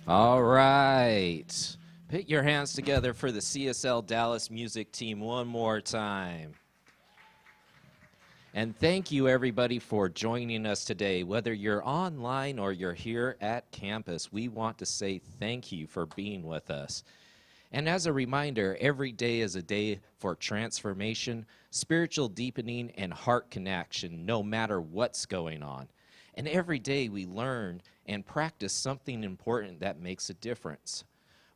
All right. Put your hands together for the CSL Dallas music team one more time. And thank you, everybody, for joining us today. Whether you're online or you're here at campus, we want to say thank you for being with us. And as a reminder, every day is a day for transformation, spiritual deepening, and heart connection, no matter what's going on. And every day we learn and practice something important that makes a difference.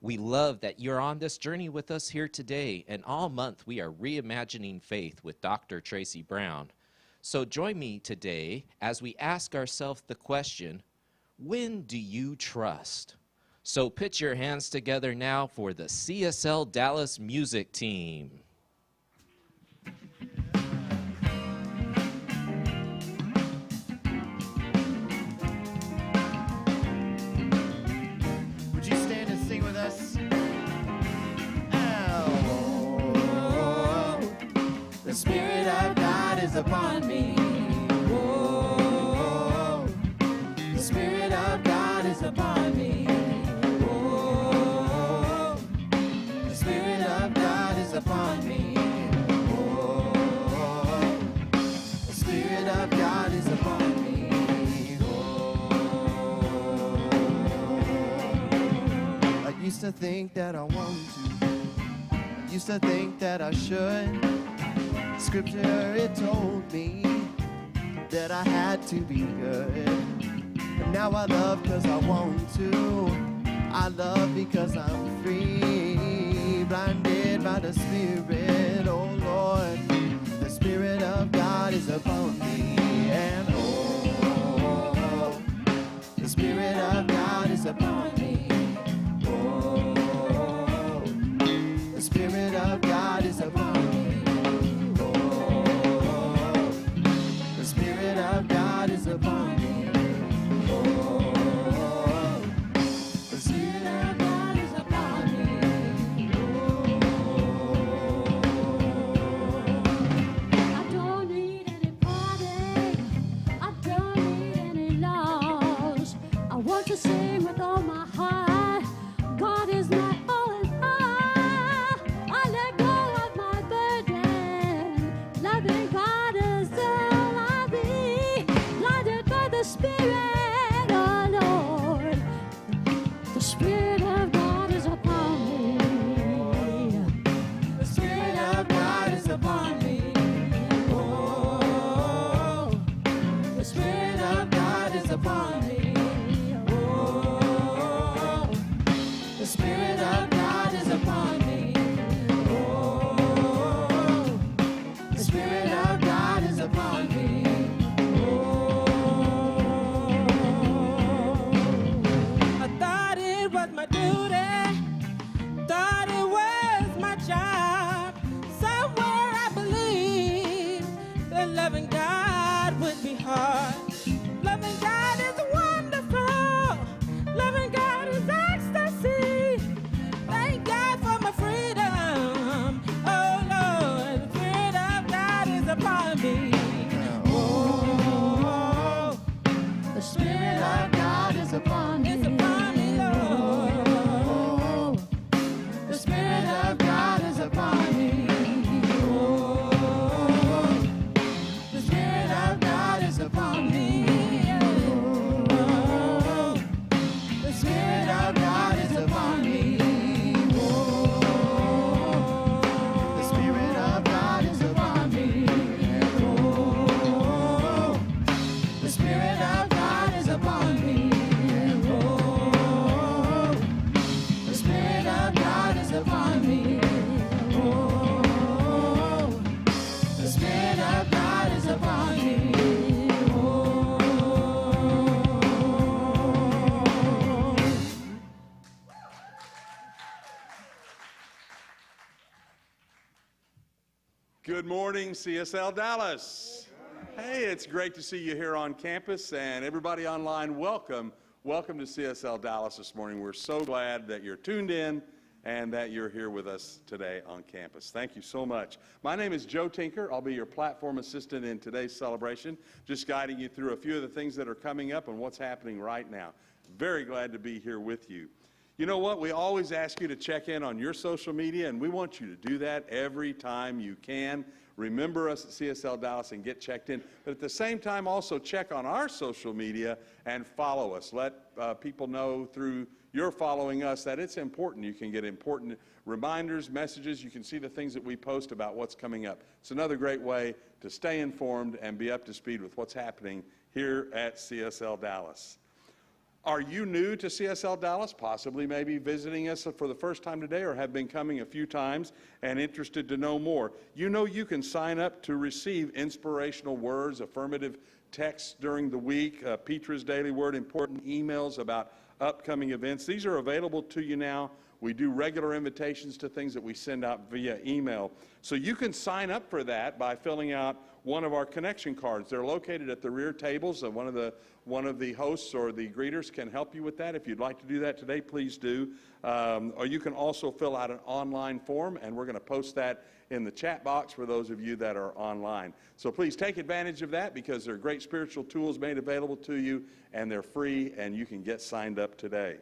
We love that you're on this journey with us here today, and all month we are reimagining faith with Dr. Tracy Brown. So join me today as we ask ourselves the question, when do you trust? So put your hands together now for the CSL Dallas music team. Would you stand and sing with us? Oh, the Spirit of God is upon me. Oh, the Spirit of God is upon me. Oh, the Spirit of God is upon me. Oh, the Spirit of God is upon me. I used to think that I want to. I used to think that I should. Scripture, it told me that I had to be good. But now I love because I want to. I love because I'm free. Blinded by the Spirit, oh Lord. The Spirit of God is upon me. And oh, the Spirit of God is upon me. Oh, the Spirit of God is upon me. Oh, the Spirit of God is upon me. Oh, the Spirit of God is upon me. I don't need any party. I don't need any laws. I want to sing with all my heart. God is my all in all. I let go of my burden. Loving God is all I be. Blinded by the Spirit, oh Lord. The Spirit of God is upon me. The Spirit of God is upon me. Oh, the Spirit of God is upon me. Oh, the Spirit of God is upon me. Oh, the Spirit of God is upon me. I thought it was my duty, thought it was my job. Somewhere I believed that loving God would be hard. Loving God is wonderful. Loving God is ecstasy. Thank God for my freedom. Oh Lord, the Spirit of God is upon me. Oh, The Spirit of God is upon me. it's upon me, Lord. Oh, the Spirit of God is upon me. Oh, the Spirit of God is upon me. Oh, the Spirit of God is upon me. Oh, the Spirit of God is upon me. Oh, the Spirit of God is upon me. Oh, the Spirit of God is upon me. Oh, the Spirit of God is upon me. Oh. Good morning, CSL Dallas. Hey, it's great to see you here on campus, and everybody online, welcome. Welcome to CSL Dallas this morning. We're so glad that you're tuned in and that you're here with us today on campus. Thank you so much. My name is Joe Tinker. I'll be your platform assistant in today's celebration, just guiding you through a few of the things that are coming up and what's happening right now. Very glad to be here with you. You know what? We always ask you to check in on your social media, and we want you to do that every time you can. Remember us at CSL Dallas and get checked in. But at the same time, also check on our social media and follow us. Let people know through your following us that it's important. You can get important reminders, messages. You can see the things that we post about what's coming up. It's another great way to stay informed and be up to speed with what's happening here at CSL Dallas. Are you new to CSL Dallas, possibly maybe visiting us for the first time today or have been coming a few times and interested to know more? You know you can sign up to receive inspirational words, affirmative texts during the week, Petra's Daily Word, important emails about upcoming events. These are available to you now. We do regular invitations to things that we send out via email. So you can sign up for that by filling out one of our connection cards. They're located at the rear tables. One of the hosts or the greeters can help you with that. If you'd like to do that today, please do. Or you can also fill out an online form, and we're going to post that in the chat box for those of you that are online. So please take advantage of that because there are great spiritual tools made available to you, and they're free, and you can get signed up today.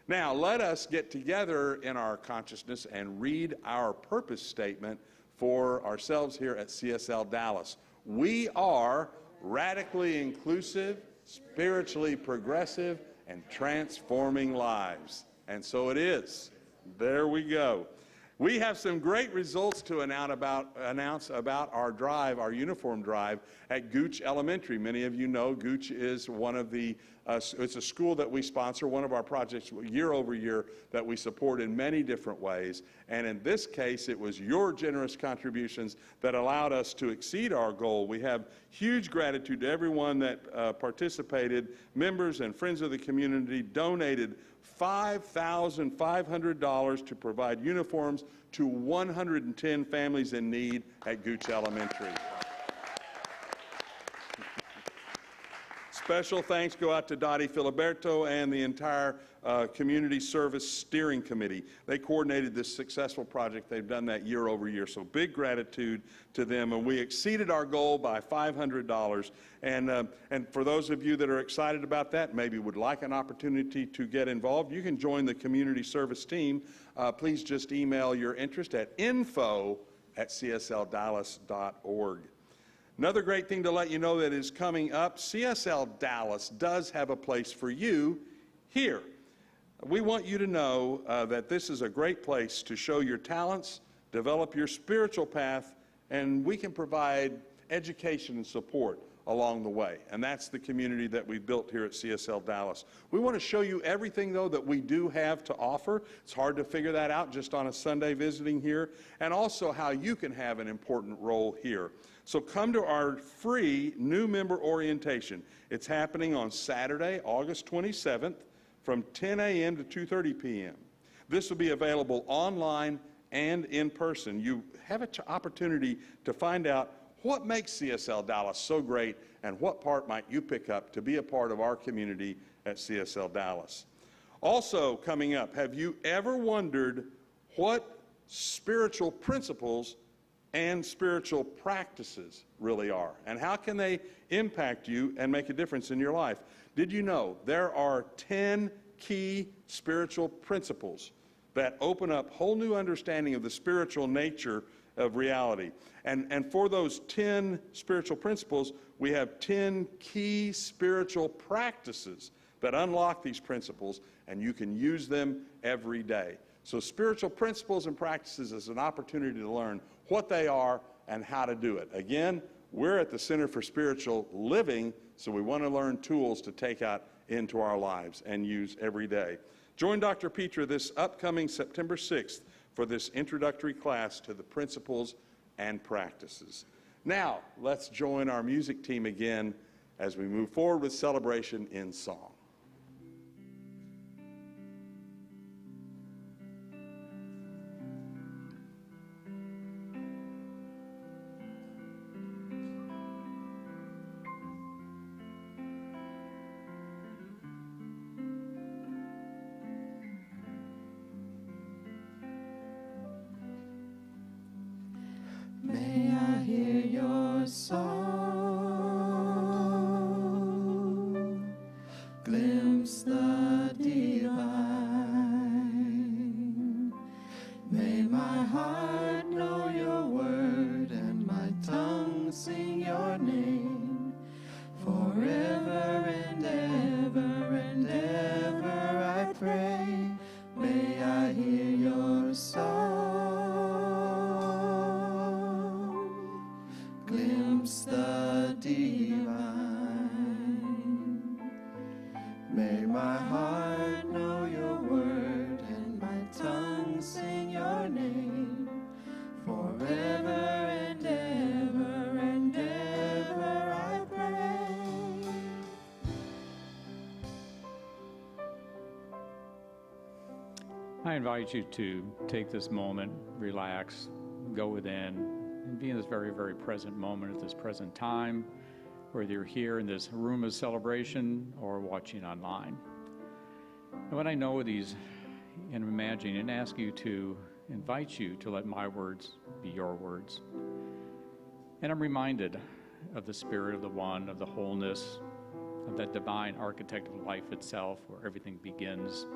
Now, let us get together in our consciousness and read our purpose statement for ourselves here at CSL Dallas. We are radically inclusive, spiritually progressive, and transforming lives. And so it is. There we go. We have some great results to announce about our drive, our uniform drive at Gooch Elementary. Many of you know Gooch is one of the, it's a school that we sponsor, one of our projects year over year that we support in many different ways. And in this case, it was your generous contributions that allowed us to exceed our goal. We have huge gratitude to everyone that participated. Members and friends of the community donated $5,500 to provide uniforms to 110 families in need at Gooch Elementary. Special thanks go out to Dottie Filiberto and the entire Community Service Steering Committee. They coordinated this successful project. They've done that year over year, so big gratitude to them. And we exceeded our goal by $500. And for those of you that are excited about that, maybe would like an opportunity to get involved, you can join the Community Service team. Please just email your interest at info@csldallas.org. Another great thing to let you know that is coming up, CSL Dallas does have a place for you here. We want you to know that this is a great place to show your talents, develop your spiritual path, and we can provide education and support along the way. And that's the community that we've built here at CSL Dallas. We want to show you everything, though, that we do have to offer. It's hard to figure that out just on a Sunday visiting here, and also how you can have an important role here. So come to our free new member orientation. It's happening on Saturday, August 27th from 10 a.m. to 2:30 p.m. This will be available online and in person. You have an opportunity to find out what makes CSL Dallas so great and what part might you pick up to be a part of our community at CSL Dallas. Also coming up, have you ever wondered what spiritual principles and spiritual practices really are, and how can they impact you and make a difference in your life? Did you know there are 10 key spiritual principles that open up whole new understanding of the spiritual nature of reality? And for those 10 spiritual principles, we have 10 key spiritual practices that unlock these principles, and you can use them every day. So spiritual principles and practices is an opportunity to learn what they are and how to do it. Again, we're at the Center for Spiritual Living, so we want to learn tools to take out into our lives and use every day. Join Dr. Petra this upcoming September 6th for this introductory class to the principles and practices. Now, let's join our music team again as we move forward with celebration in song. glimpse the divine. May my heart know your word and my tongue sing your name. Forever and ever and ever I pray. May I hear your song, glimpse the divine. May my heart know your word and my tongue sing your name. Forever and ever I pray. I invite you to take this moment, relax, go within, and be in this very, very present moment at this present time, whether you're here in this room of celebration or watching online. And what I know of these, and imagining and ask you to invite you to let my words be your words. And I'm reminded of the Spirit of the One, of the wholeness, of that divine architect of life itself, where everything begins,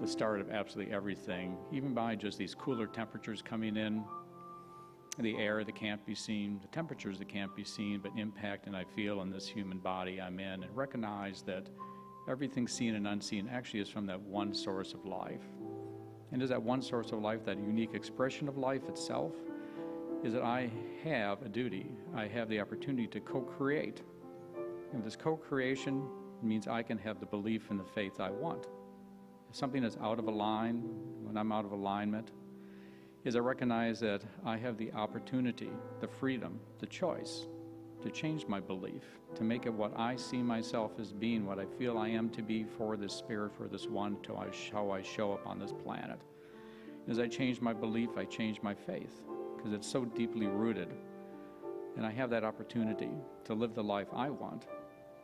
the start of absolutely everything, even by just these cooler temperatures coming in, the air that can't be seen, the temperatures that can't be seen, but impact and I feel in this human body I'm in, and recognize that everything seen and unseen actually is from that one source of life. And is that one source of life, that unique expression of life itself, is that I have a duty. I have the opportunity to co-create. And this co-creation means I can have the belief and the faith I want. If something is out of line, when I'm out of alignment, is I recognize that I have the opportunity, the freedom, the choice to change my belief, to make it what I see myself as being, what I feel I am to be for this Spirit, for this one, to how I show up on this planet. As I change my belief, I change my faith, because it's so deeply rooted. And I have that opportunity to live the life I want.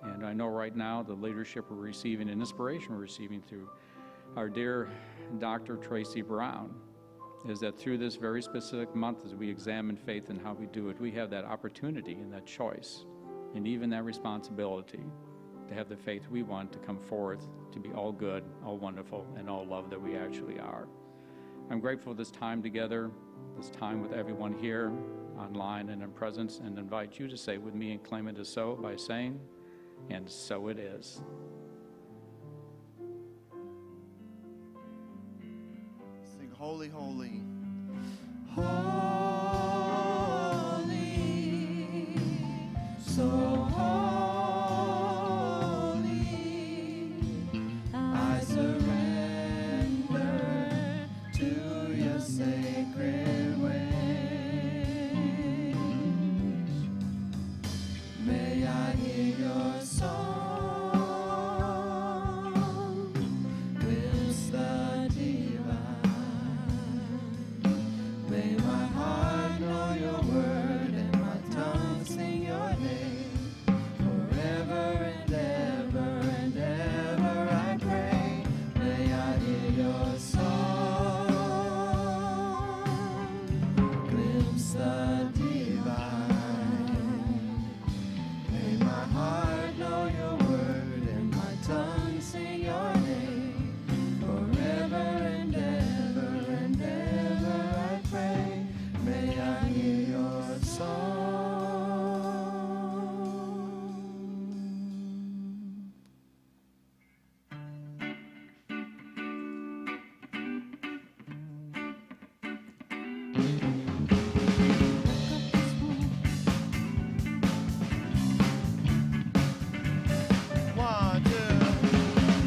And I know right now the leadership we're receiving and inspiration we're receiving through our dear Dr. Tracy Brown is that through this very specific month, as we examine faith and how we do it, we have that opportunity and that choice and even that responsibility to have the faith we want to come forth to be all good, all wonderful, and all love that we actually are. I'm grateful for this time together, this time with everyone here, online and in presence, and invite you to say with me and claim it as so by saying, and so it is. Sing holy, holy. Holy, so holy, I surrender to your sacred ways. May I hear your song, glimpse the divine. May my heart know your word and my tongue sing your name. Forever and ever I pray. May I hear your song, glimpse the divine. May my heart know your word and my tongue sing your name. Forever and ever I pray. May I hear your song. One, two.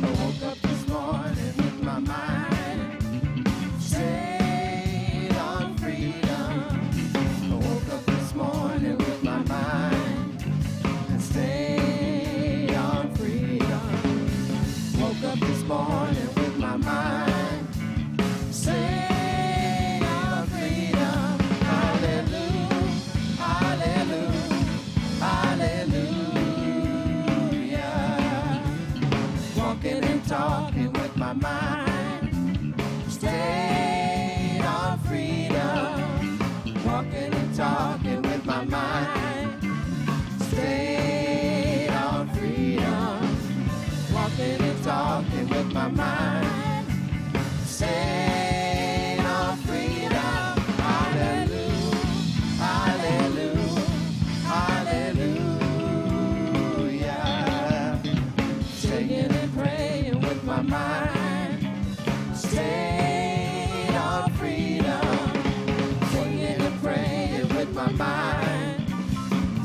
I woke up this morning with my mind stayed on freedom. I woke up this morning with my mind and stayed on freedom. Woke up this morning with my mind stayed on freedom. Hallelujah, hallelujah, hallelujah. Walking and talking with my mind stayed on freedom. Walking and talking with my mind stayed on freedom. walking and talking with my mind. Staying on freedom. Hallelujah, hallelujah, hallelujah. Singing and praying with my mind. Staying on freedom. Singing and praying with my mind.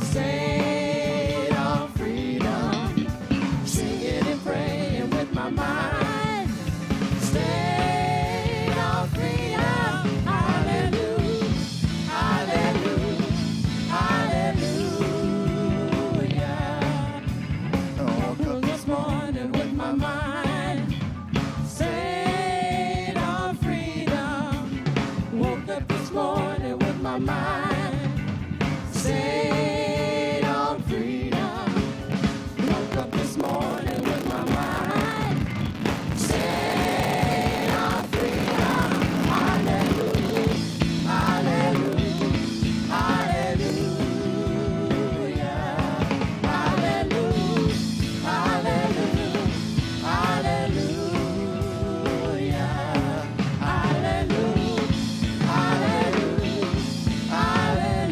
Staying on freedom. Singing and praying with my mind. Staying on freedom. Hallelujah, hallelujah, hallelujah. I woke up this morning with my mind. Stayed on freedom. Woke up this morning with my mind. Stayed on freedom. Woke up this morning with my mind. Stayed on freedom. Hallelujah, hallelujah, hallelujah, hallelujah, hallelujah, hallelujah, hallelujah, hallelujah.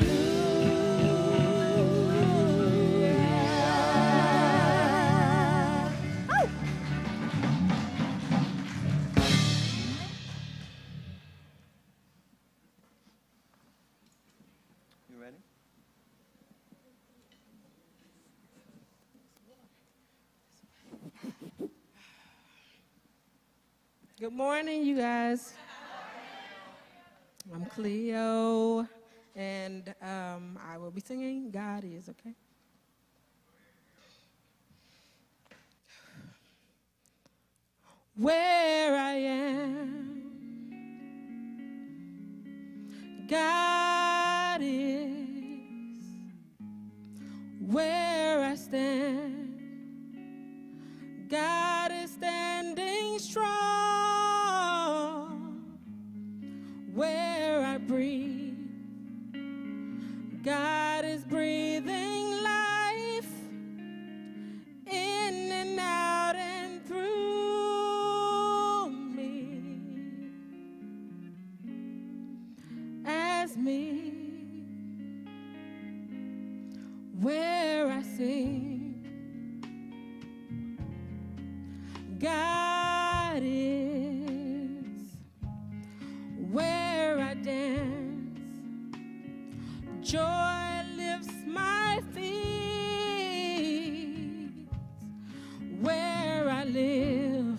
You ready? Good morning, you guys. I'm Cleo, and I will be singing God Is, okay? Where I am, God is. Where I stand, God is standing strong. Where I breathe, God is breathing life in and out and through me. As me, where I sing, God is. Where I dance, joy lifts my feet. Where I live,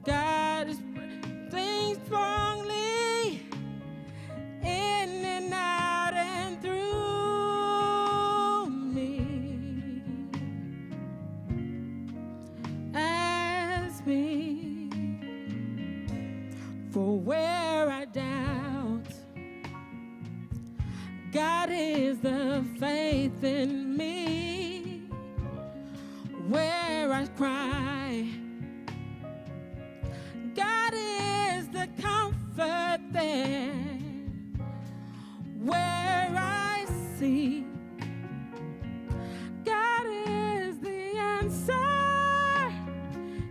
God is breathing strongly in and out and through me. As me, for where I doubt, God is the faith in me. Where I cry, God is the comfort there. Where I seek, God is the answer.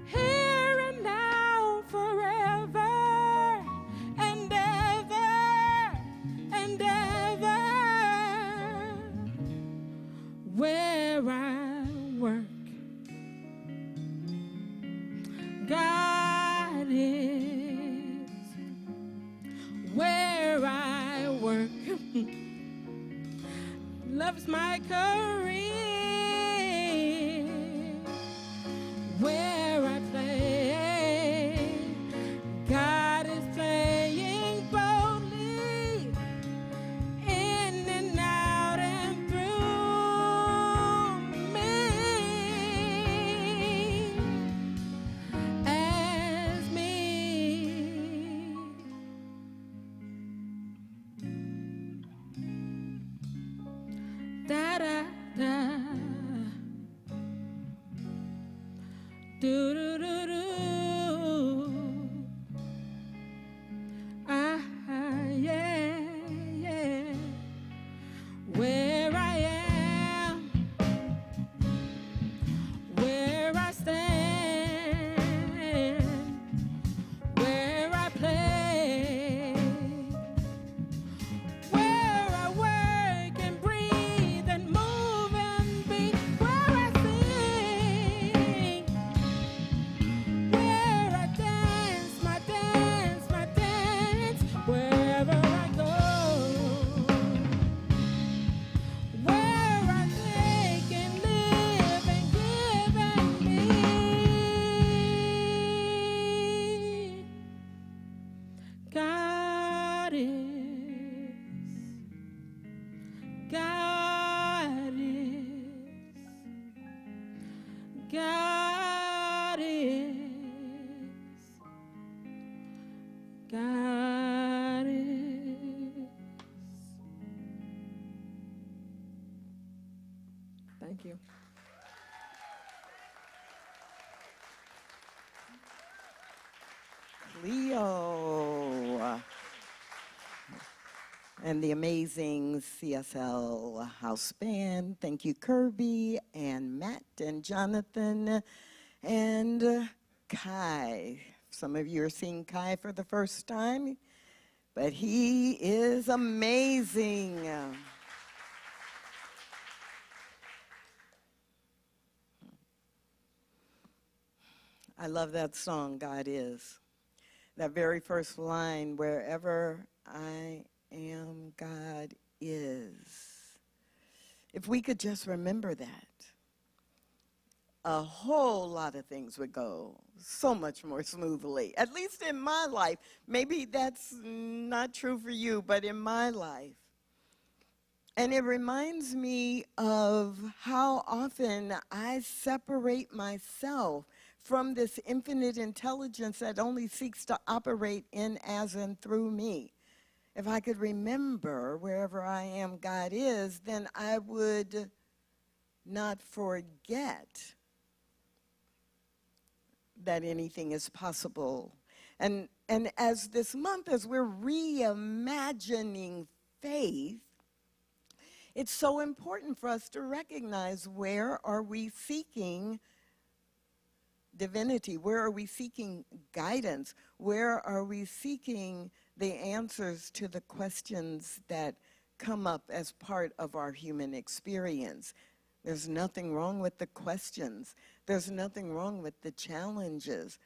Here and now, forever and ever and ever. Where I work, God is. Where I work, loves my career. Where I play, God is playing boldly in and out and through me. As me, da da da, do do do do, ah yeah yeah. Where I am, where I stand. you. Leo and the amazing CSL House Band. Thank you, Kirby and Matt and Jonathan and Kai. Some of you are seeing Kai for the first time, but he is amazing. I love that song, God Is. That very first line, wherever I am, God is. If we could just remember that, a whole lot of things would go so much more smoothly, at least in my life. Maybe that's not true for you, but in my life. And it reminds me of how often I separate myself from this infinite intelligence that only seeks to operate in, as, and through me. If I could remember wherever I am, God is, then I would not forget that anything is possible. And as this month, as we're reimagining faith, it's so important for us to recognize, where are we seeking divinity? Where are we seeking guidance? Where are we seeking the answers to the questions that come up as part of our human experience? There's nothing wrong with the questions. There's nothing wrong with the challenges.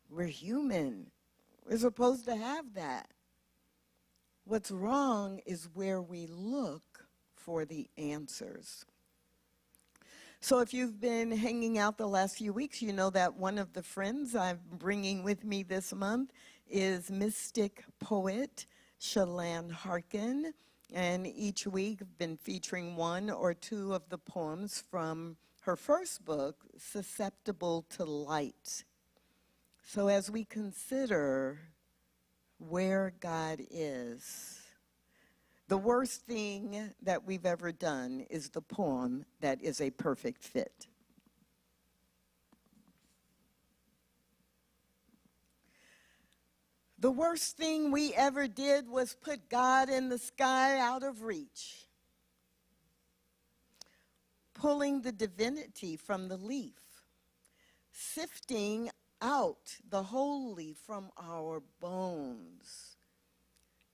We're human. We're supposed to have that. What's wrong is where we look for the answers. So if you've been hanging out the last few weeks, you know that one of the friends I'm bringing with me this month is mystic poet Shalane Harkin. And each week I've been featuring one or two of the poems from her first book, Susceptible to Light. So as we consider where God is, the worst thing that we've ever done is the poem that is a perfect fit. The worst thing we ever did was put God in the sky out of reach, pulling the divinity from the leaf, sifting out the holy from our bones,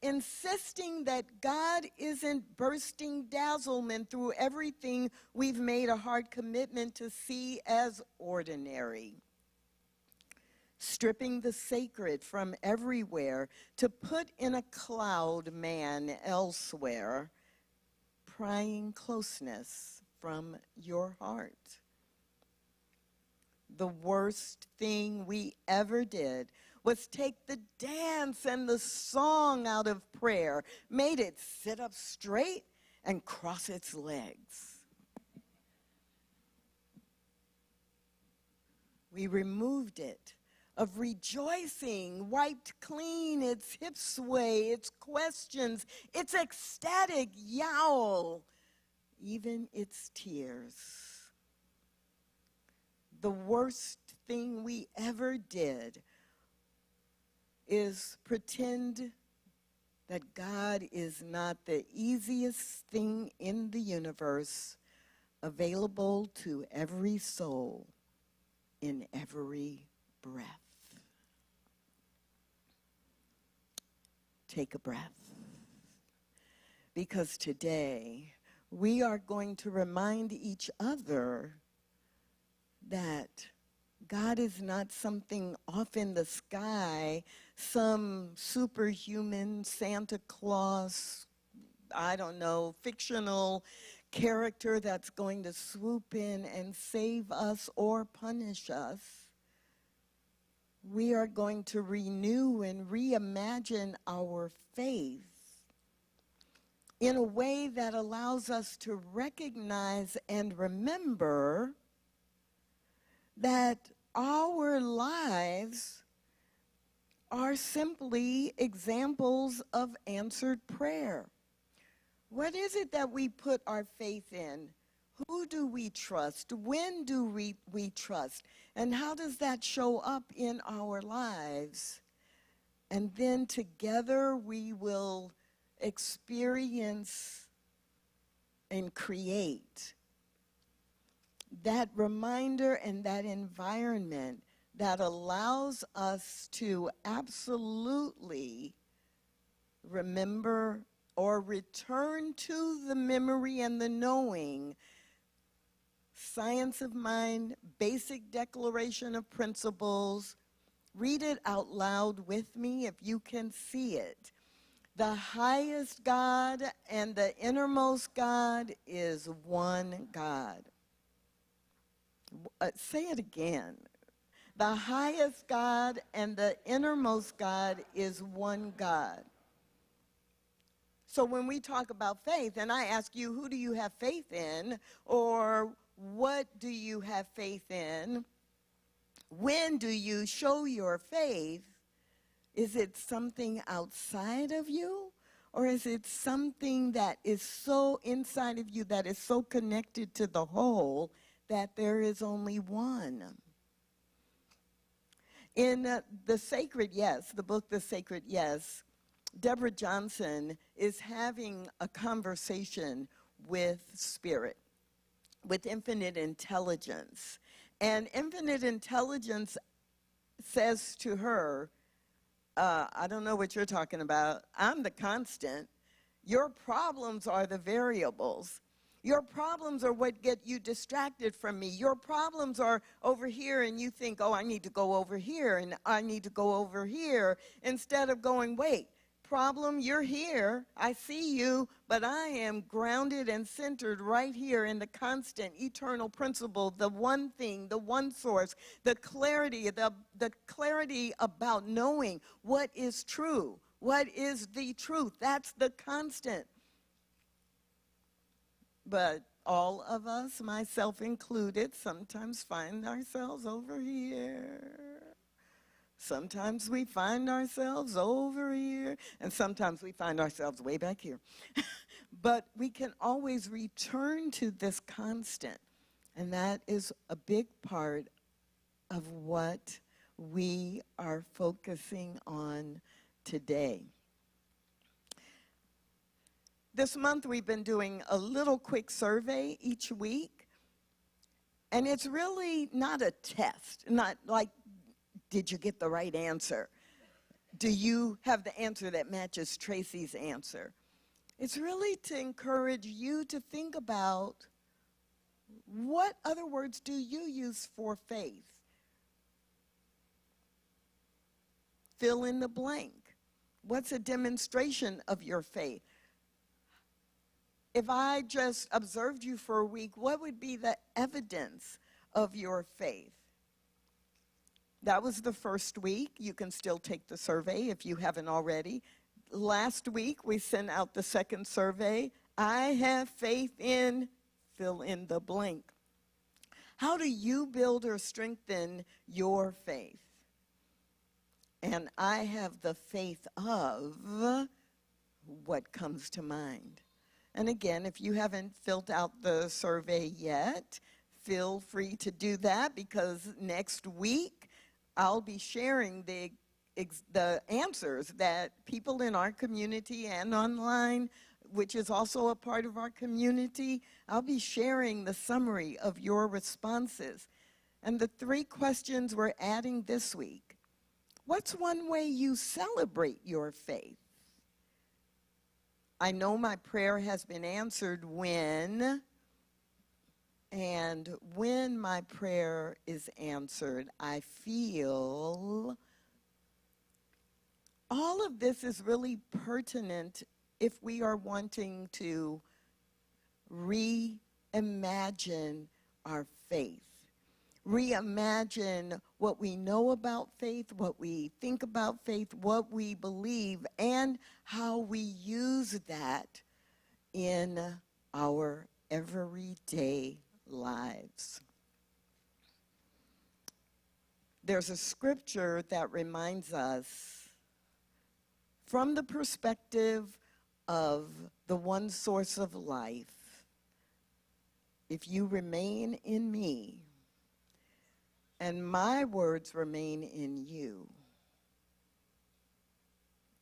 insisting that God isn't bursting dazzlement through everything we've made a hard commitment to see as ordinary, stripping the sacred from everywhere to put in a cloud man elsewhere, prying closeness from your heart. The worst thing we ever did was take the dance and the song out of prayer, made it sit up straight and cross its legs. We removed it of rejoicing, wiped clean its hip sway, its questions, its ecstatic yowl, even its tears. The worst thing we ever did is pretend that God is not the easiest thing in the universe, available to every soul in every breath. Take a breath, because today we are going to remind each other that God is not something off in the sky, some superhuman Santa Claus, I don't know, fictional character that's going to swoop in and save us or punish us. We are going to renew and reimagine our faith in a way that allows us to recognize and remember that our lives are simply examples of answered prayer. What is it that we put our faith in Who do we trust? When do we trust? And how does that show up in our lives? And then together we will experience and create that reminder and that environment that allows us to absolutely remember or return to the memory and the knowing. Science of Mind, Basic Declaration of Principles. Read it out loud with me if you can see it. The highest God and the innermost God is one God. Say it again. The highest God and the innermost God is one God. So when we talk about faith, and I ask you, who do you have faith in? Or what do you have faith in? When do you show your faith? Is it something outside of you? Or is it something that is so inside of you that is so connected to the whole that there is only one? In The Sacred Yes, the book The Sacred Yes, Deborah Johnson is having a conversation with Spirit, with infinite intelligence. And infinite intelligence says to her, I don't know what you're talking about. I'm the constant. Your problems are the variables. Your problems are what get you distracted from me. Your problems are over here, and you think, oh, I need to go over here, and I need to go over here, instead of going, wait, problem, you're here, I see you, but I am grounded and centered right here in the constant, eternal principle, the one thing, the one source, the clarity about knowing what is true, what is the truth. That's the constant. But all of us, myself included, sometimes find ourselves over here. Sometimes we find ourselves over here, and sometimes we find ourselves way back here. But we can always return to this constant, and that is a big part of what we are focusing on today. This month we've been doing a little quick survey each week, and it's really not a test, not like, did you get the right answer? Do you have the answer that matches Tracy's answer? It's really to encourage you to think about, what other words do you use for faith? Fill in the blank. What's a demonstration of your faith? If I just observed you for a week, what would be the evidence of your faith? That was the first week. You can still take the survey if you haven't already. Last week, we sent out the second survey. I have faith in, fill in the blank. How do you build or strengthen your faith? And I have the faith of, what comes to mind. And again, if you haven't filled out the survey yet, feel free to do that, because next week I'll be sharing the answers that people in our community and online, which is also a part of our community, I'll be sharing the summary of your responses. And the 3 questions we're adding this week. What's one way you celebrate your faith? I know my prayer has been answered when, and when my prayer is answered, I feel. All of this is really pertinent if we are wanting to reimagine our faith. Reimagine what we know about faith, what we think about faith, what we believe, and how we use that in our everyday lives. There's a scripture that reminds us, from the perspective of the one source of life, if you remain in me and my words remain in you,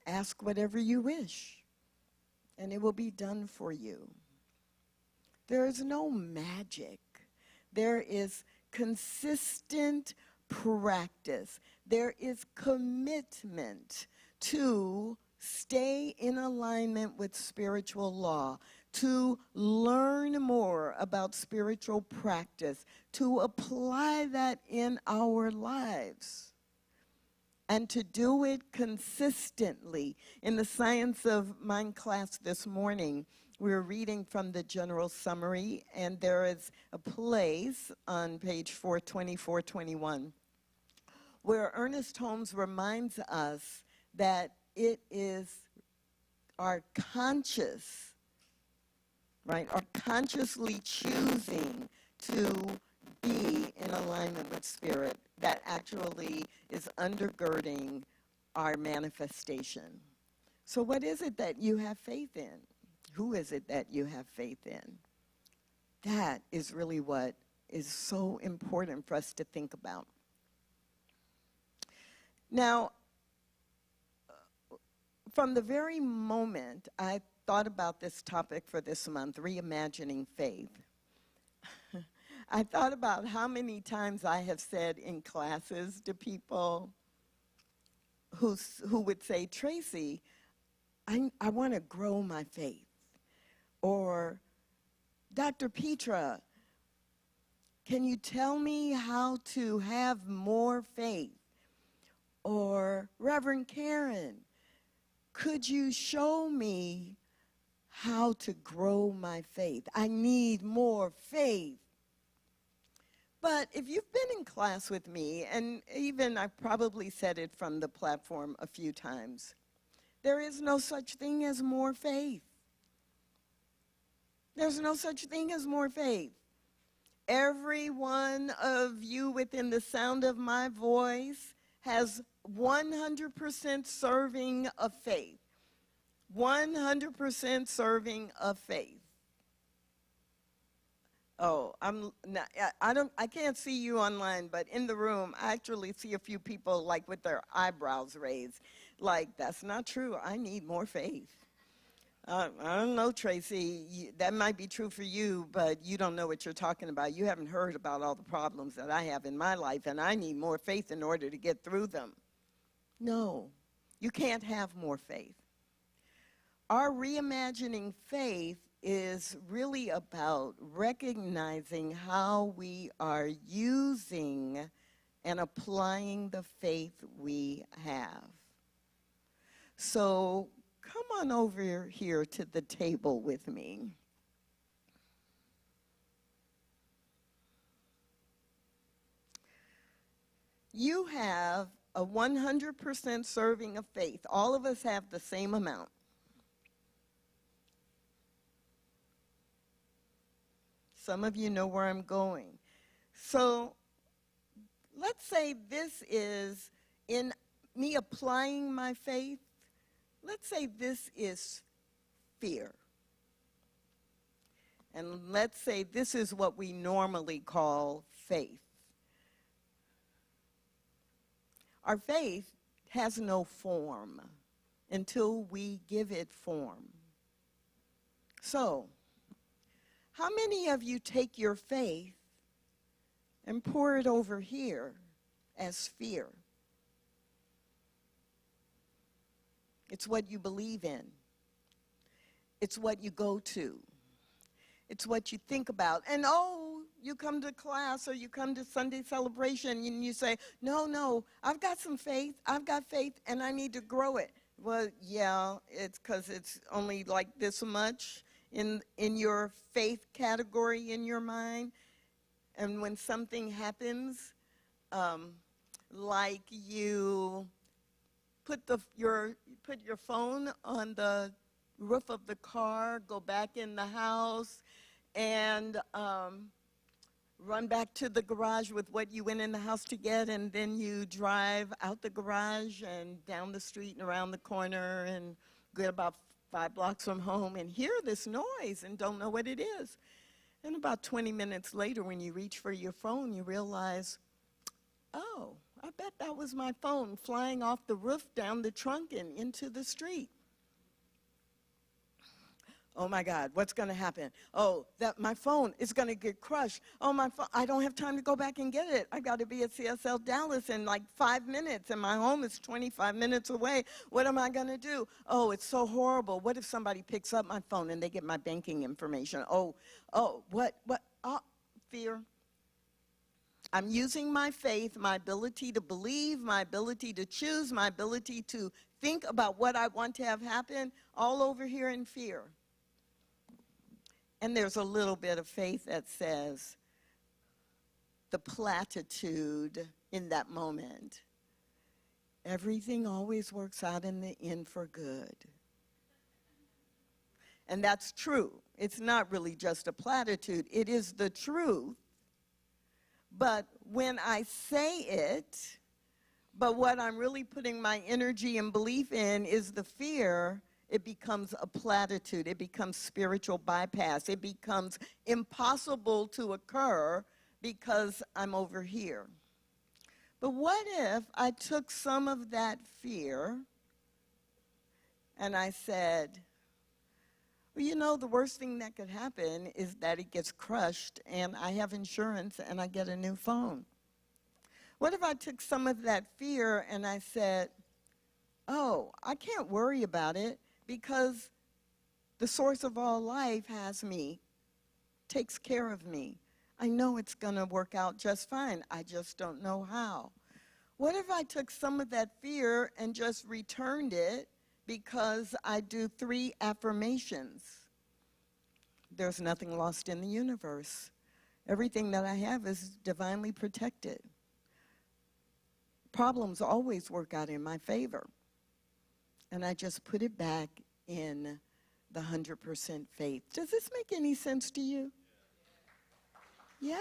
ask whatever you wish, and it will be done for you. There is no magic. There is consistent practice. There is commitment to stay in alignment with spiritual law, to learn more about spiritual practice, to apply that in our lives, and to do it consistently. In the Science of Mind class this morning, we're reading from the general summary, and there is a place on page 420, 421, where Ernest Holmes reminds us that it is our conscious, right, our consciously choosing to be in alignment with spirit that actually is undergirding our manifestation. So what is it that you have faith in? Who is it that you have faith in? That is really what is so important for us to think about. Now, from the very moment I thought about this topic for this month, reimagining faith, I thought about how many times I have said in classes to people who would say, Tracy, I want to grow my faith. Or, Dr. Petra, can you tell me how to have more faith? Or, Reverend Karen, could you show me how to grow my faith? I need more faith. But if you've been in class with me, and even I've probably said it from the platform a few times, there is no such thing as more faith. There's no such thing as more faith. Every one of you within the sound of my voice has 100% serving of faith. 100% serving of faith. Oh, I can't see you online, but in the room, I actually see a few people like with their eyebrows raised. Like, that's not true. I need more faith. I don't know, Tracy, that might be true for you, but you don't know what you're talking about. You haven't heard about all the problems that I have in my life, and I need more faith in order to get through them. No, you can't have more faith. Our reimagining faith is really about recognizing how we are using and applying the faith we have. So come on over here to the table with me. You have a 100% serving of faith. All of us have the same amount. Some of you know where I'm going. So let's say this is in me applying my faith. Let's say this is fear. And let's say this is what we normally call faith. Our faith has no form until we give it form. So, how many of you take your faith and pour it over here as fear? It's what you believe in. It's what you go to. It's what you think about. And oh, you come to class or you come to Sunday celebration and you say, no, I've got some faith. I've got faith and I need to grow it. Well, yeah, it's because it's only like this much in your faith category in your mind. And when something happens, like you put your phone on the roof of the car, go back in the house, and run back to the garage with what you went in the house to get, and then you drive out the garage and down the street and around the corner and get about 5 blocks from home and hear this noise and don't know what it is. And about 20 minutes later, when you reach for your phone, you realize, oh, I bet that was my phone flying off the roof down the trunk and into the street. Oh my God, what's going to happen? Oh, that my phone is going to get crushed. Oh, my phone, I don't have time to go back and get it. I got to be at CSL Dallas in like 5 minutes, and my home is 25 minutes away. What am I going to do? Oh, it's so horrible. What if somebody picks up my phone and they get my banking information? Oh, what? Oh, fear. I'm using my faith, my ability to believe, my ability to choose, my ability to think about what I want to have happen, all over here in fear. And there's a little bit of faith that says the platitude in that moment. Everything always works out in the end for good. And that's true. It's not really just a platitude. It is the truth. But when I say it, but what I'm really putting my energy and belief in is the fear, it becomes a platitude. It becomes spiritual bypass. It becomes impossible to occur because I'm over here. But what if I took some of that fear and I said, well, you know, the worst thing that could happen is that it gets crushed and I have insurance and I get a new phone. What if I took some of that fear and I said, oh, I can't worry about it because the source of all life has me, takes care of me. I know it's going to work out just fine. I just don't know how. What if I took some of that fear and just returned it because I do 3 affirmations? There's nothing lost in the universe. Everything that I have is divinely protected. Problems always work out in my favor. And I just put it back in the 100% faith. Does this make any sense to you? Yeah.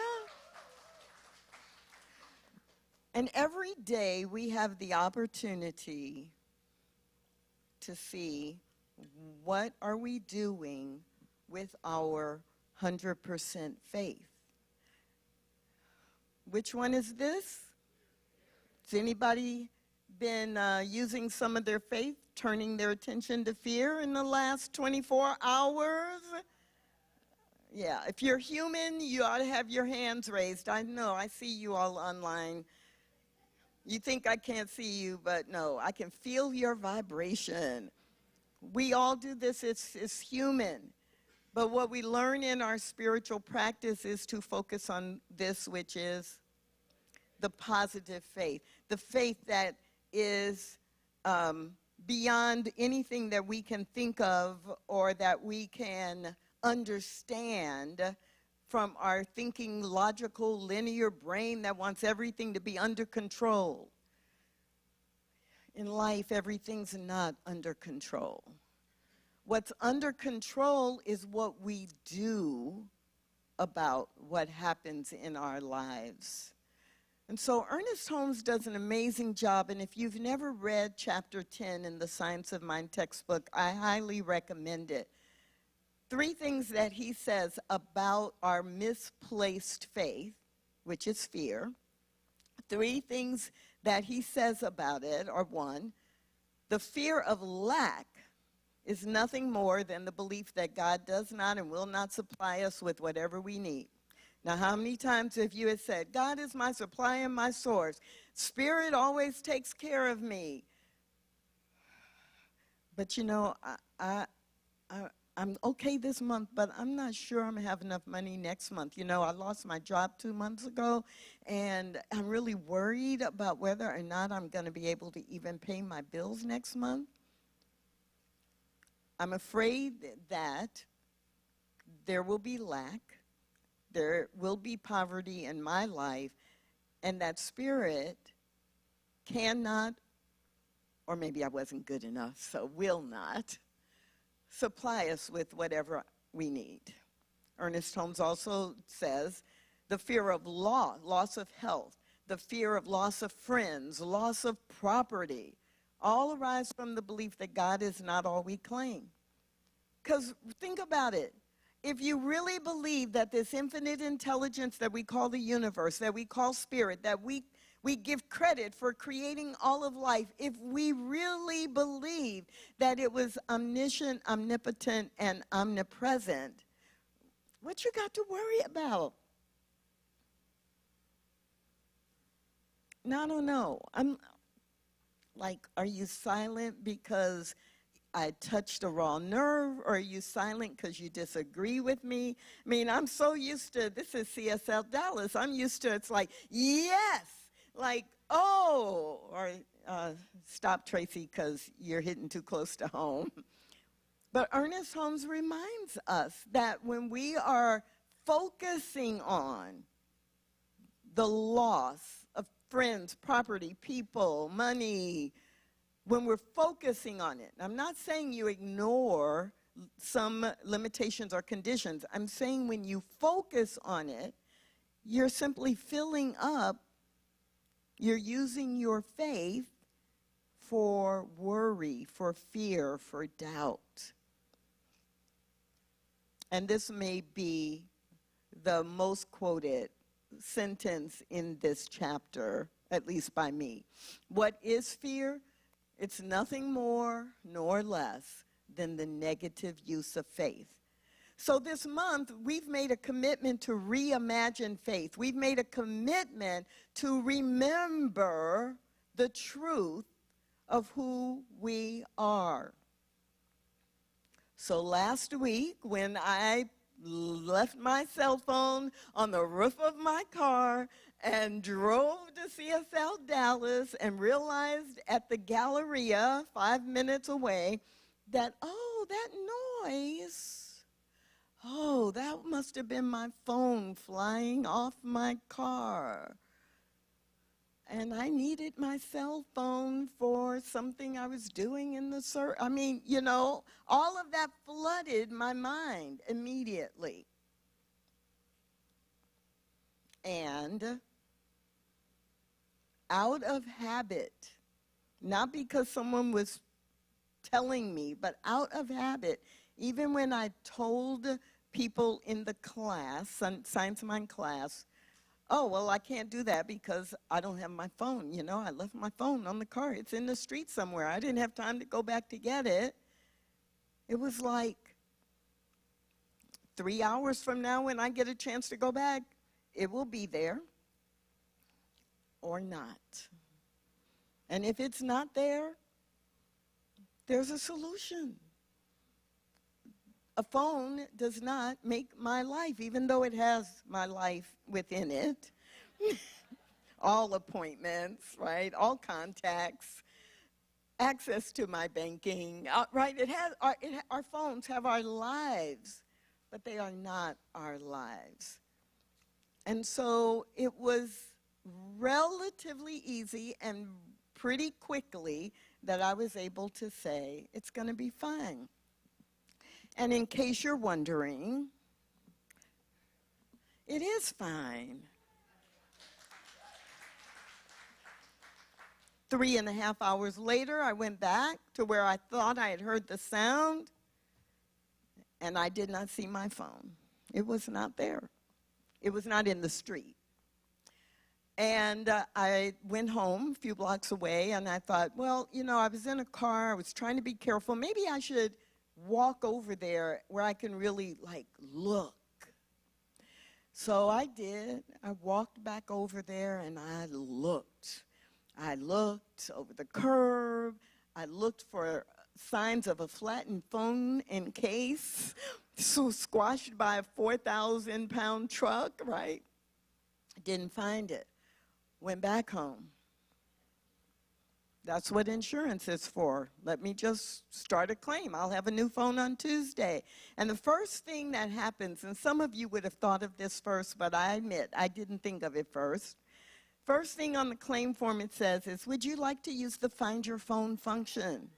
And every day we have the opportunity to see what are we doing with our 100% faith. Which one is this? Has anybody been using some of their faith, turning their attention to fear in the last 24 hours? Yeah, if you're human, you ought to have your hands raised. I know, I see you all online. You think I can't see you, but no, I can feel your vibration. We all do this, it's human. But what we learn in our spiritual practice is to focus on this, which is the positive faith. The faith that is beyond anything that we can think of or that we can understand from our thinking, logical, linear brain that wants everything to be under control. In life, everything's not under control. What's under control is what we do about what happens in our lives. And so Ernest Holmes does an amazing job, and if you've never read chapter 10 in the Science of Mind textbook, I highly recommend it. 3 things that he says about our misplaced faith, which is fear. 3 things that he says about it are: 1, the fear of lack is nothing more than the belief that God does not and will not supply us with whatever we need. Now, how many times have you said, God is my supply and my source. Spirit always takes care of me. But you know, I'm okay this month, but I'm not sure I'm going to have enough money next month. You know, I lost my job 2 months ago, and I'm really worried about whether or not I'm going to be able to even pay my bills next month. I'm afraid that there will be lack, there will be poverty in my life, and that Spirit cannot, or maybe I wasn't good enough, so will not, supply us with whatever we need. Ernest Holmes also says the fear of loss of health, the fear of loss of friends, loss of property, all arise from the belief that God is not all we claim. Because think about it. if you really believe that this infinite intelligence that we call the universe, that we call spirit, that we give credit for creating all of life, if we really believe that it was omniscient, omnipotent, and omnipresent, what you got to worry about? No, I don't know. I'm like, are you silent because I touched a raw nerve, or are you silent because you disagree with me? I mean, I'm so used to, this is CSL Dallas, I'm used to, it's like, yes, like, oh, or stop, Tracy, because you're hitting too close to home. But Ernest Holmes reminds us that when we are focusing on the loss of friends, property, people, money, when we're focusing on it, I'm not saying you ignore some limitations or conditions. I'm saying when you focus on it, you're simply filling up, you're using your faith for worry, for fear, for doubt. And this may be the most quoted sentence in this chapter, at least by me. What is fear? It's nothing more nor less than the negative use of faith. So this month, we've made a commitment to reimagine faith. We've made a commitment to remember the truth of who we are. So last week, when I left my cell phone on the roof of my car and drove to CSL Dallas and realized at the Galleria, 5 minutes away, that, oh, that noise, oh, that must have been my phone flying off my car. And I needed my cell phone for something I was doing in the I mean, you know, all of that flooded my mind immediately. And out of habit, not because someone was telling me, but out of habit, even when I told people in the class, Science Mind class, oh, well, I can't do that because I don't have my phone. You know, I left my phone on the car. It's in the street somewhere. I didn't have time to go back to get it. It was like 3 hours from now when I get a chance to go back, it will be there or not. And if it's not there, there's a solution. A phone does not make my life, even though it has my life within it. All appointments, right? All contacts, access to my banking, right? Our phones have our lives, but they are not our lives. And so it was relatively easy and pretty quickly that I was able to say, it's going to be fine. And in case you're wondering, it is fine. 3.5 hours later, I went back to where I thought I had heard the sound, and I did not see my phone. It was not there. It was not in the street. And I went home a few blocks away, and I thought, well, you know, I was in a car. I was trying to be careful. Maybe I should walk over there where I can really, like, look. So I did. I walked back over there, and I looked. I looked over the curb. I looked for signs of a flattened phone in case, so squashed by a 4,000-pound truck, right? Didn't find it. Went back home. That's what insurance is for. Let me just start a claim. I'll have a new phone on Tuesday. And the first thing that happens, and some of you would have thought of this first, but I admit I didn't think of it first. First thing on the claim form it says is, would you like to use the Find Your Phone function?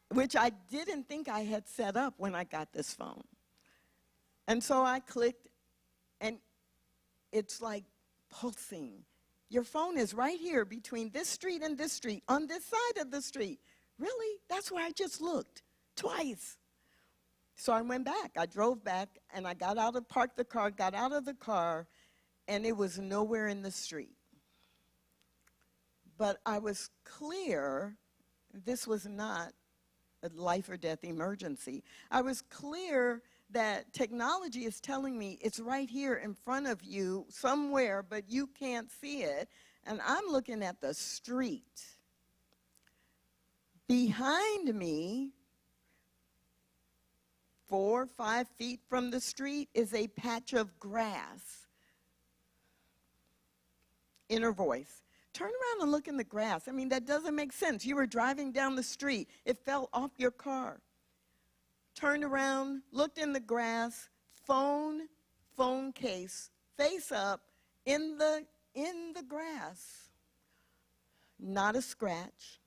Which I didn't think I had set up when I got this phone. And so I clicked, and it's like pulsing. Your phone is right here between this street and this street, on this side of the street. Really? That's where I just looked, twice. So I went back. I drove back, and I parked the car, got out of the car, and it was nowhere in the street. But I was clear this was not a life or death emergency. I was clear that technology is telling me it's right here in front of you somewhere, but you can't see it. And I'm looking at the street. Behind me, 4 or 5 feet from the street, is a patch of grass. Inner voice. Turn around and look in the grass. I mean, that doesn't make sense. You were driving down the street. It fell off your car. Turned around, looked in the grass, phone case, face up, in the grass. Not a scratch.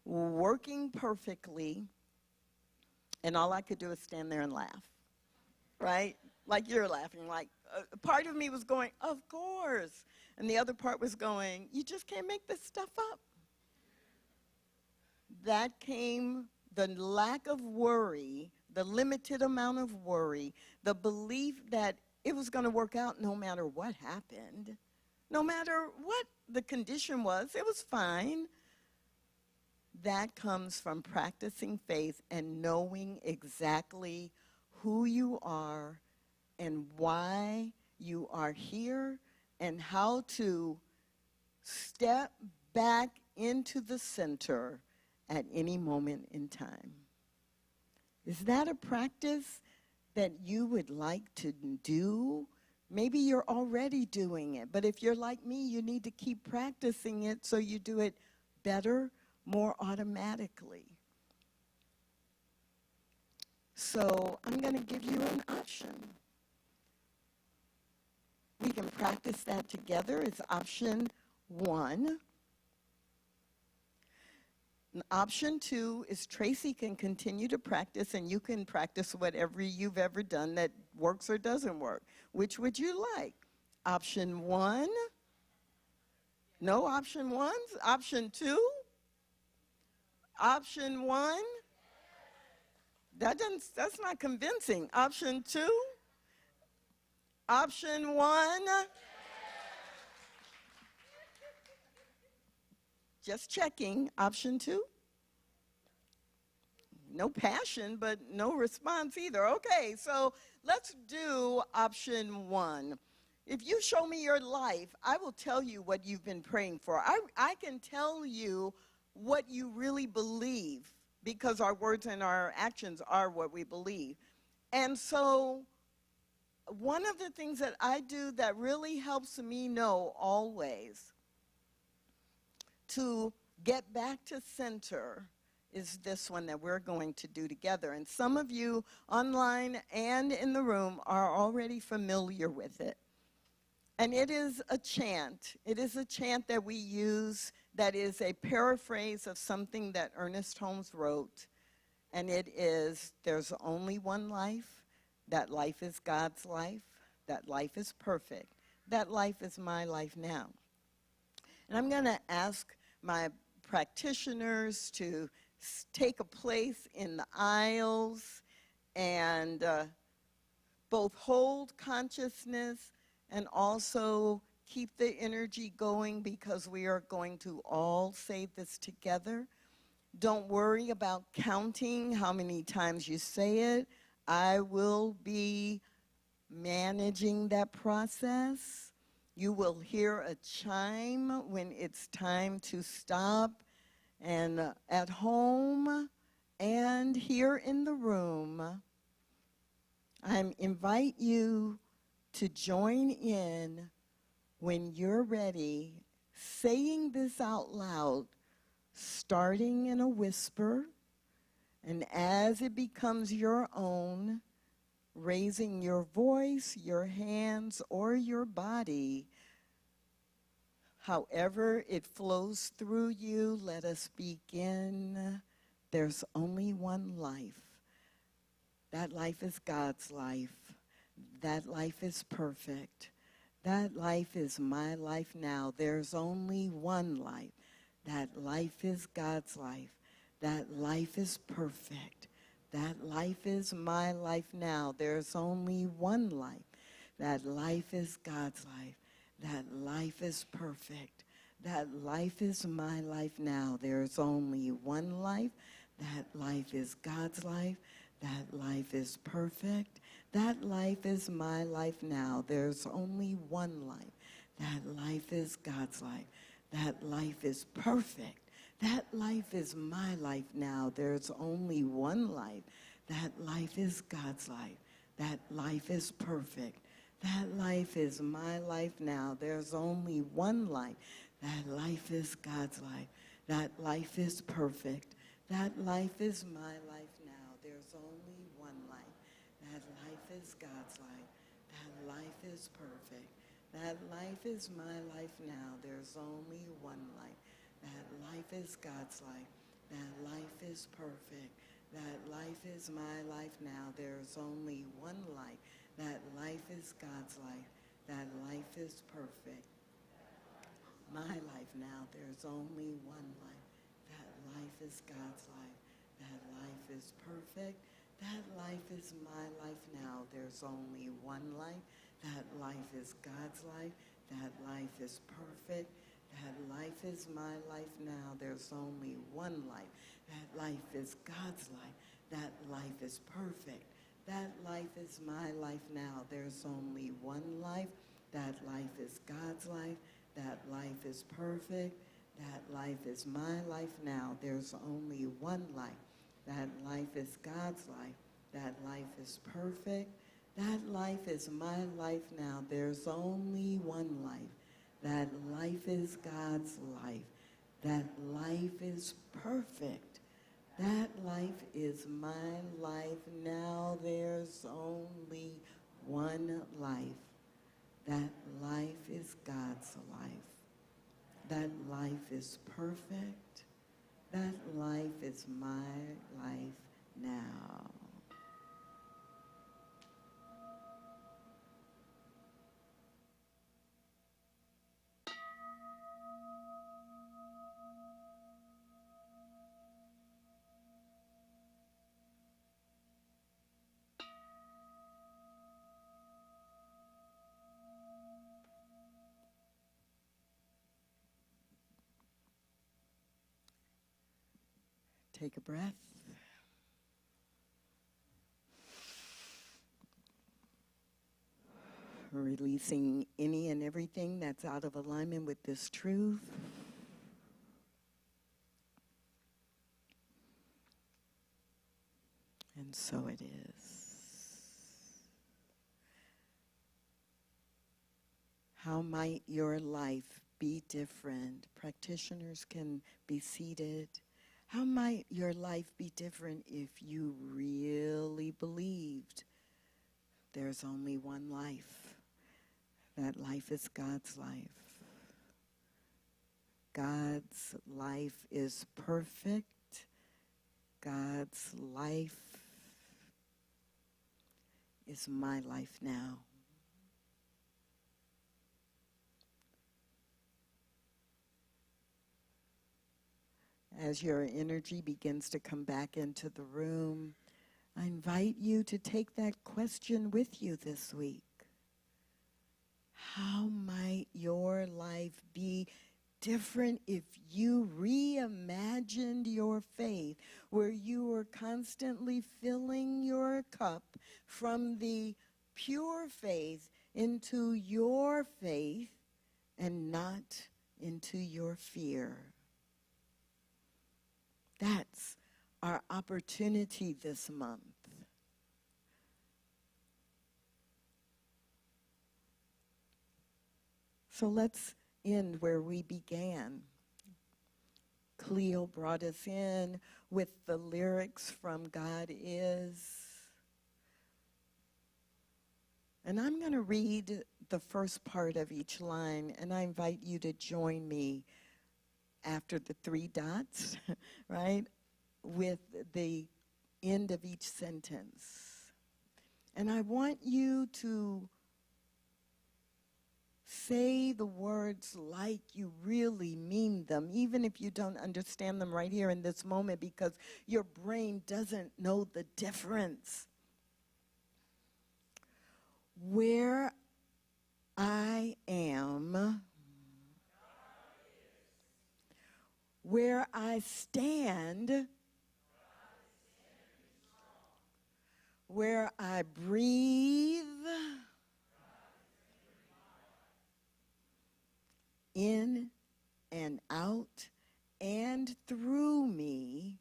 Working perfectly. And all I could do is stand there and laugh, right? Like you're laughing. Like, part of me was going, of course. And the other part was going, you just can't make this stuff up. That came the lack of worry, the limited amount of worry, the belief that it was going to work out no matter what happened, no matter what the condition was, it was fine. That comes from practicing faith and knowing exactly who you are and why you are here and how to step back into the center at any moment in time. Is that a practice that you would like to do? Maybe you're already doing it, but if you're like me, you need to keep practicing it so you do it better, more automatically. So I'm going to give you an option. We can practice that together. It's option 1. And option 2 is Tracy can continue to practice, and you can practice whatever you've ever done that works or doesn't work. Which would you like? Option 1? No option 1s? Option 2? Option 1? That's not convincing. Option 2? Option 1? Just checking. Option 2? No passion, but no response either. Okay, so let's do option 1. If you show me your life, I will tell you what you've been praying for. I can tell you what you really believe, because our words and our actions are what we believe. And so one of the things that I do that really helps me know always to get back to center is this one that we're going to do together. And some of you online and in the room are already familiar with it. And it is a chant. It is a chant that we use that is a paraphrase of something that Ernest Holmes wrote. And it is, there's only one life. That life is God's life. That life is perfect. That life is my life now. And I'm going to ask my practitioners to take a place in the aisles and both hold consciousness and also keep the energy going, because we are going to all say this together. Don't worry about counting how many times you say it. I will be managing that process. You will hear a chime when it's time to stop. And at home and here in the room, I invite you to join in when you're ready, saying this out loud, starting in a whisper, and as it becomes your own, raising your voice, your hands, or your body. However it flows through you, let us begin. There's only one life. That life is God's life. That life is perfect. That life is my life now. There's only one life. That life is God's life. That life is perfect. That life is my life now. There's only one life. That life is God's life. That life is perfect. That life is my life now. There's only one life. That life is God's life. That life is perfect. That life is my life now. There's only one life. That life is God's life. That life is perfect. That life is my life now. There's only one life. That life is God's life. That life is perfect. That life is my life now. There's only one life. That life is God's life. That life is perfect. That life is my life now. There's only one life. That life is God's life. That life is perfect. That life is my life now. There's only one life. That life is God's life. That life is perfect. That life is my life now. There's only one life. That life is God's life. That life is perfect. My life now. There's only one life. That life is God's life. That life is perfect. That life is my life now. There's only one life. That life is God's life. That life is perfect. That life is my life now. There's only one life. That life is God's life. That life is perfect. That life is my life now. There's only one life. That life is God's life. That life is perfect. That life is my life now. There's only one life. That life is God's life. That life is perfect. That life is my life now. There's only one life. That life is God's life. That life is perfect. That life is my life now. There's only one life. That life is God's life. That life is perfect. That life is my life now. Take a breath. Releasing any and everything that's out of alignment with this truth. And so it is. How might your life be different? Practitioners can be seated. How might your life be different if you really believed there's only one life? That life is God's life. God's life is perfect. God's life is my life now. As your energy begins to come back into the room, I invite you to take that question with you this week. How might your life be different if you reimagined your faith, where you were constantly filling your cup from the pure faith into your faith and not into your fear? That's our opportunity this month. So let's end where we began. Cleo brought us in with the lyrics from God Is. And I'm going to read the first part of each line, and I invite you to join me after the three dots, right, with the end of each sentence. And I want you to Say the words like you really mean them, even if you don't understand them right here in this moment, because your brain doesn't know the difference. Where I am, where I stand, where I breathe, in and out and through me,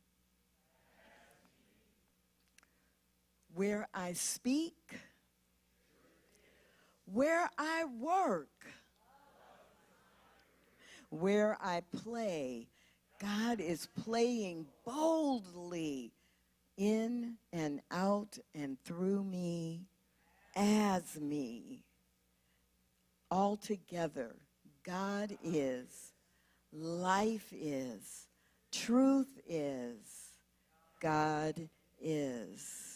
where I speak, where I work, where I play. God is playing boldly in and out and through me, as me. All together, God is, life is, truth is, God is.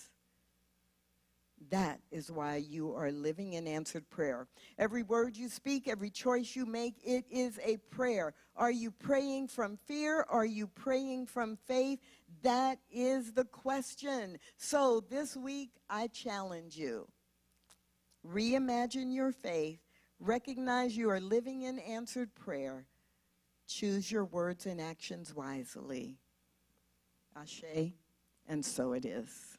That is why you are living in answered prayer. Every word you speak, every choice you make, it is a prayer. Are you praying from fear? Are you praying from faith? That is the question. So this week, I challenge you. Reimagine your faith. Recognize you are living in answered prayer. Choose your words and actions wisely. Ashe, and so it is.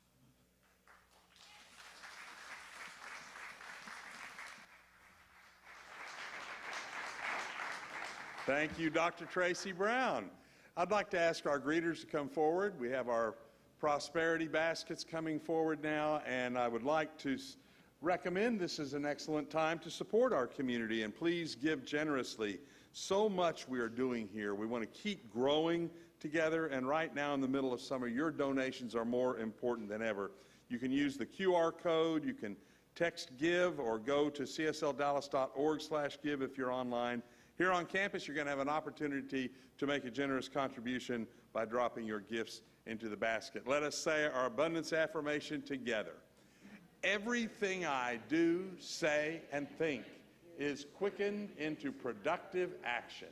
Thank you, Dr. Tracy Brown. I'd like to ask our greeters to come forward. We have our prosperity baskets coming forward now, and I would like to recommend this is an excellent time to support our community, and please give generously. So much we are doing here. We want to keep growing together, and right now in the middle of summer, your donations are more important than ever. You can use the QR code, you can text GIVE, or go to csldallas.org/give if you're online. Here on campus, you're going to have an opportunity to make a generous contribution by dropping your gifts into the basket. Let us say our abundance affirmation together. Everything I do, say, and think is quickened into productive action.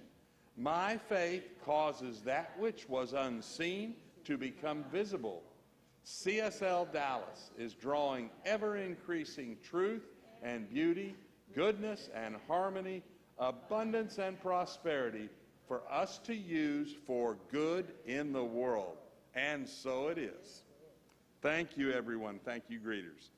My faith causes that which was unseen to become visible. CSL Dallas is drawing ever-increasing truth and beauty, goodness and harmony, abundance and prosperity for us to use for good in the world. And so it is. Thank you, everyone. Thank you, greeters.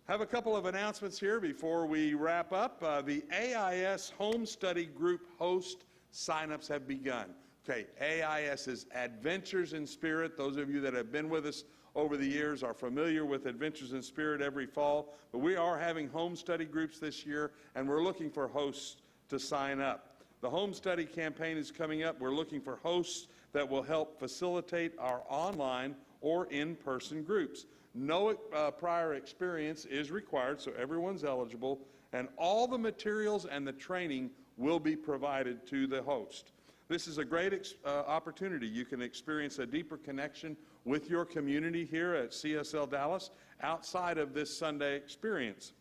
Have a couple of announcements here before we wrap up. The AIS Home Study Group host signups have begun. Okay, AIS is Adventures in Spirit. Those of you that have been with us over the years are familiar with Adventures in Spirit every fall. But we are having home study groups this year, and we're looking for hosts to sign up. The home study campaign is coming up. We're looking for hosts that will help facilitate our online or in-person groups. No prior experience is required, so everyone's eligible, and all the materials and the training will be provided to the host. This is a great opportunity. You can experience a deeper connection with your community here at CSL Dallas outside of this Sunday experience.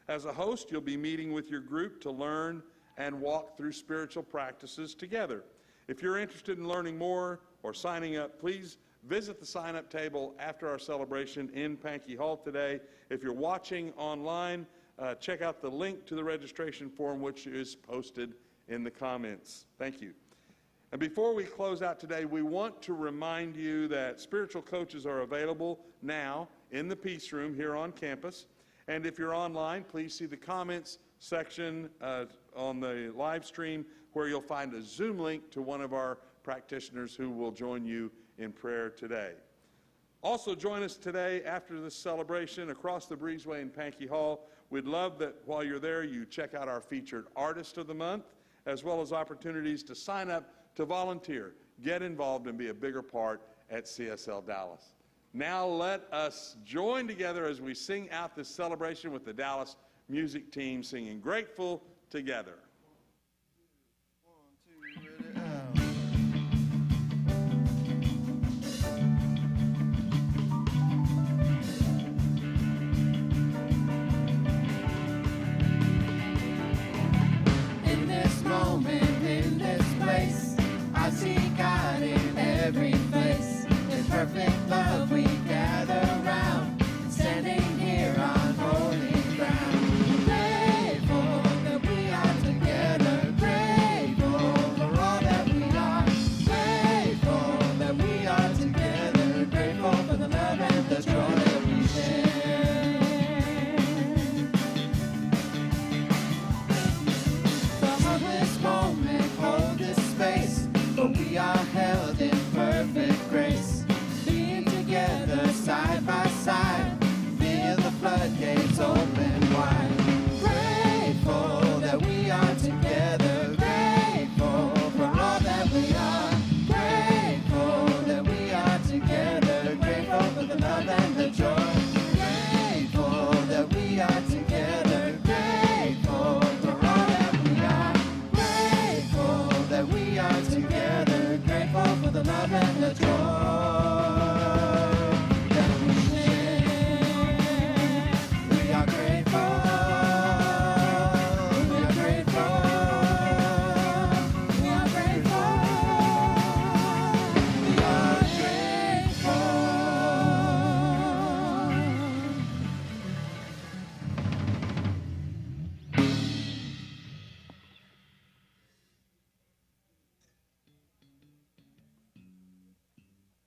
As a host, you'll be meeting with your group to learn and walk through spiritual practices together. If you're interested in learning more or signing up, please visit the sign-up table after our celebration in Pankey Hall today. If you're watching online, check out the link to the registration form, which is posted in the comments. Thank you. And before we close out today, we want to remind you that spiritual coaches are available now in the Peace Room here on campus. And if you're online, please see the comments section on the live stream where you'll find a Zoom link to one of our practitioners who will join you in prayer today. Also join us today after this celebration across the breezeway in Pankey Hall. We'd love that while you're there you check out our featured Artist of the Month, as well as opportunities to sign up to volunteer, get involved, and be a bigger part at CSL Dallas. Now let us join together as we sing out this celebration with the Dallas music team singing Grateful together. love and the joy.